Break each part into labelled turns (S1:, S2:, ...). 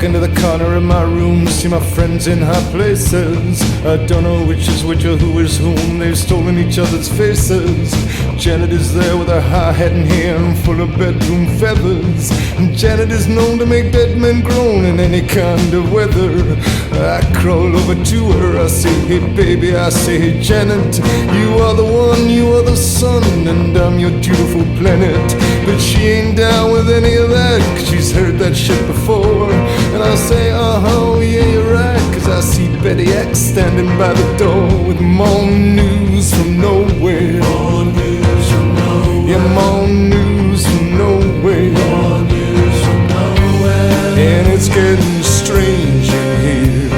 S1: walk into the corner of my room, see my friends in high places. I don't know which is which or who is whom, they've stolen each other's faces. Janet is there with her high hat and hair and full of bedroom feathers. And Janet is known to make dead men groan in any kind of weather. I crawl over to her, I say, hey baby, I say, hey Janet, you are the one, you are the sun, and I'm your beautiful planet. But she ain't down with any of that, 'cause she's heard that shit before. And I say, uh-huh, yeah, you're right, 'cause I see Betty X standing by the door with more news from nowhere.
S2: More news from nowhere.
S1: Yeah, more news from nowhere.
S2: More news from nowhere.
S1: And it's getting strange in here.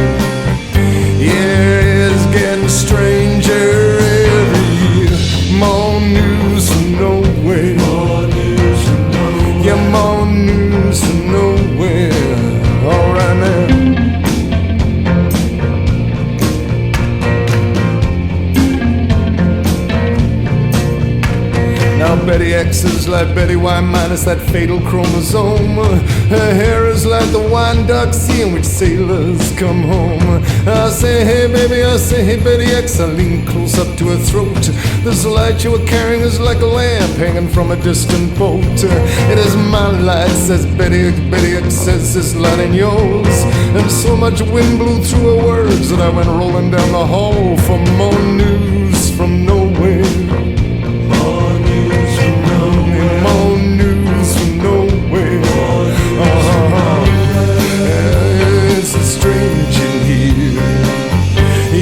S1: Yeah, it's getting stranger every year. More news from nowhere.
S2: More news from nowhere.
S1: Yeah, more news from nowhere. All right now. Now Betty X is like Betty Y minus that fatal chromosome. Her hair is like the wine dark sea in which sailors come home. I say, hey baby, I say, hey Betty X. I lean close up to her throat. This light you were carrying is like a lamp hanging from a distant boat. It is my light, says Betty X. Betty X says, this light in yours. And so much wind blew through her words that I went rolling down the hall for more news from nowhere.
S2: More news from nowhere.
S1: More news from nowhere. It's strange in here.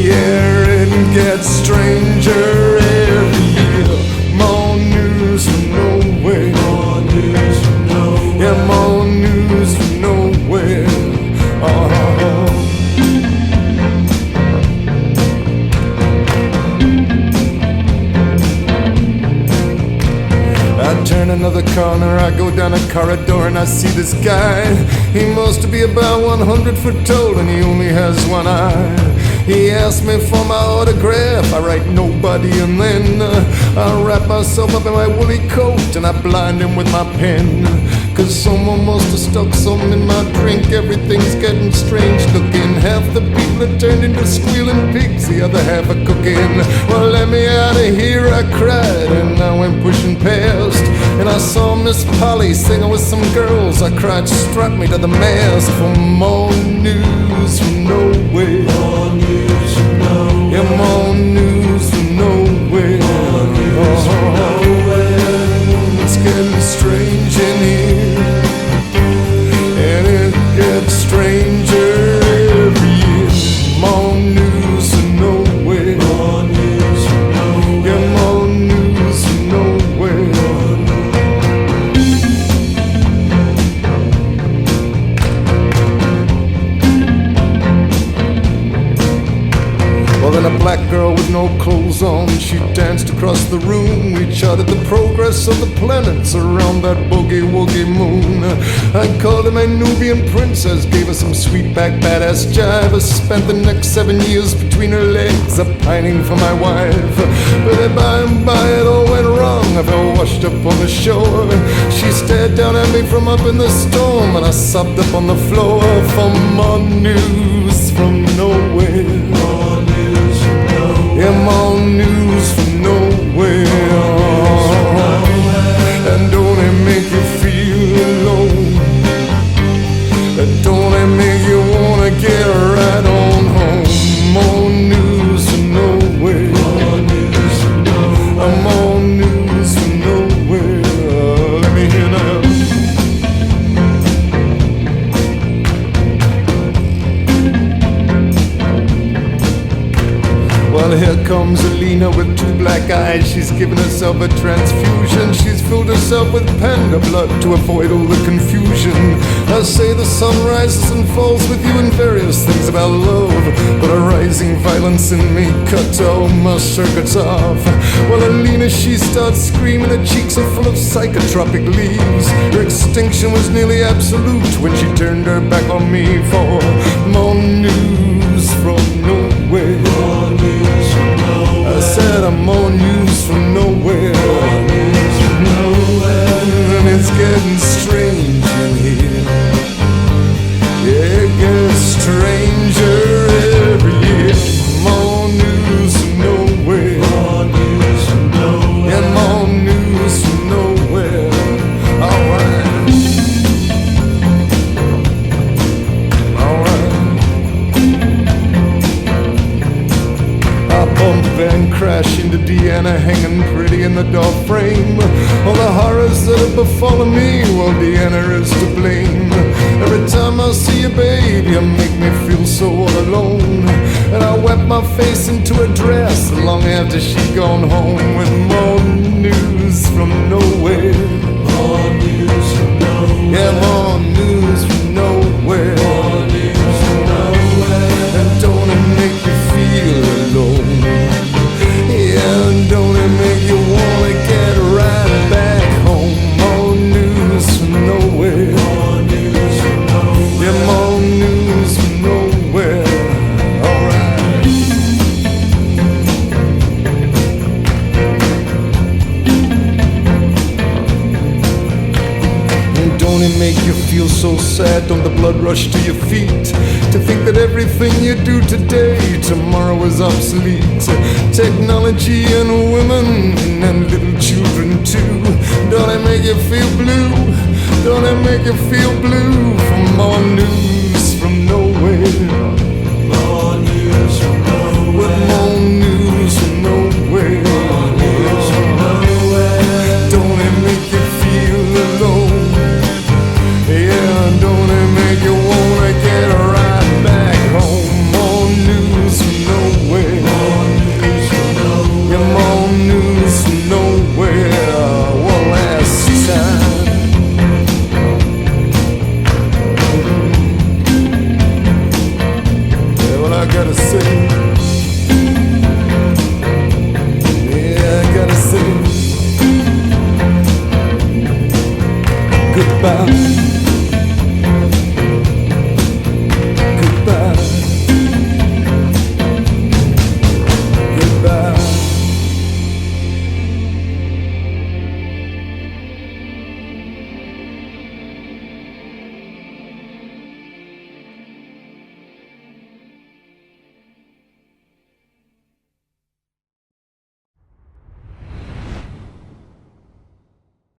S1: Yeah, it gets stranger every year. More news from nowhere.
S2: More news from nowhere.
S1: Yeah, more news from nowhere. I turn another corner, I go down a corridor and I see this guy. He must be about 100 foot tall and he only has one eye. He asked me for my autograph, I write nobody, and then I wrap myself up in my woolly coat and I blind him with my pen. 'Cause someone must have stuck something in my drink. Everything's getting strange looking. Half the people are turned into squealing pigs, the other half are cooking. Well, let me out of here, I cried, and I went pushing past. And I saw Miss Polly singing with some girls. I cried, struck me to the mast for more news from nowhere.
S2: More news from nowhere.
S1: Yeah, more news from nowhere.
S2: More news from nowhere.
S1: It's getting strange in here, and it gets stranger every year. More news from nowhere.
S2: More news from nowhere.
S1: Yeah, more news from nowhere. Well, then a black girl with no clothes on, she danced across the room. We charted the progress of the planets around that boogie-woogie moon. I called her my Nubian princess, gave her some sweet back badass jive. I spent the next 7 years between her legs, a pining for my wife. But then by and by it all went wrong. I fell washed up on the shore. She stared down at me from up in the storm, and I sobbed up on the floor for more news from nowhere.
S2: More news from nowhere.
S1: Yeah, more news from nowhere. And don't it make you feel alone? Don't it make you wanna get right on home? More news from nowhere.
S2: More news from nowhere.
S1: More news from nowhere. Let me hear now. Well, here comes Alina with two black eyes. She's given herself a transfusion. She's filled herself with panda blood to avoid all the confusion. I say the sun rises and falls with you and various things about love, but a rising violence in me cuts all my circuits off. Well, Alina, she starts screaming. Her cheeks are full of psychotropic leaves. Her extinction was nearly absolute when she turned her back on me for more news from nowhere.
S2: More news from nowhere.
S1: I said I'm more news from nowhere.
S2: More news from nowhere.
S1: And it's getting strange in here. Yeah. All the horrors that have befallen me, well, Deanna is to blame. Every time I see you, babe, you make me feel so all alone. And I wet my face into a dress long after she'd gone home with more news from nowhere.
S2: More news from nowhere.
S1: Yeah, more news from nowhere.
S2: More news from nowhere.
S1: And don't it make you feel alone? Yeah, and don't it make you wanna get right back home? More news from nowhere.
S2: More news from nowhere.
S1: Yeah, more news from nowhere. Alright. And don't it make you feel so sad? Don't the blood rush to your feet to think that everything you do today, tomorrow is obsolete? Technology and women and little children too. Don't it make you feel blue? Don't it make you feel blue? For more news from nowhere.
S2: More news from nowhere.
S1: With more news from nowhere.
S2: More news from nowhere.
S1: Don't it make you feel alone? Yeah, don't it make you wanna get right back home? More news from nowhere.
S2: More news from nowhere.
S1: Yeah, more news from nowhere. One last time. Yeah, well, I gotta say. Yeah, I gotta say. Goodbye.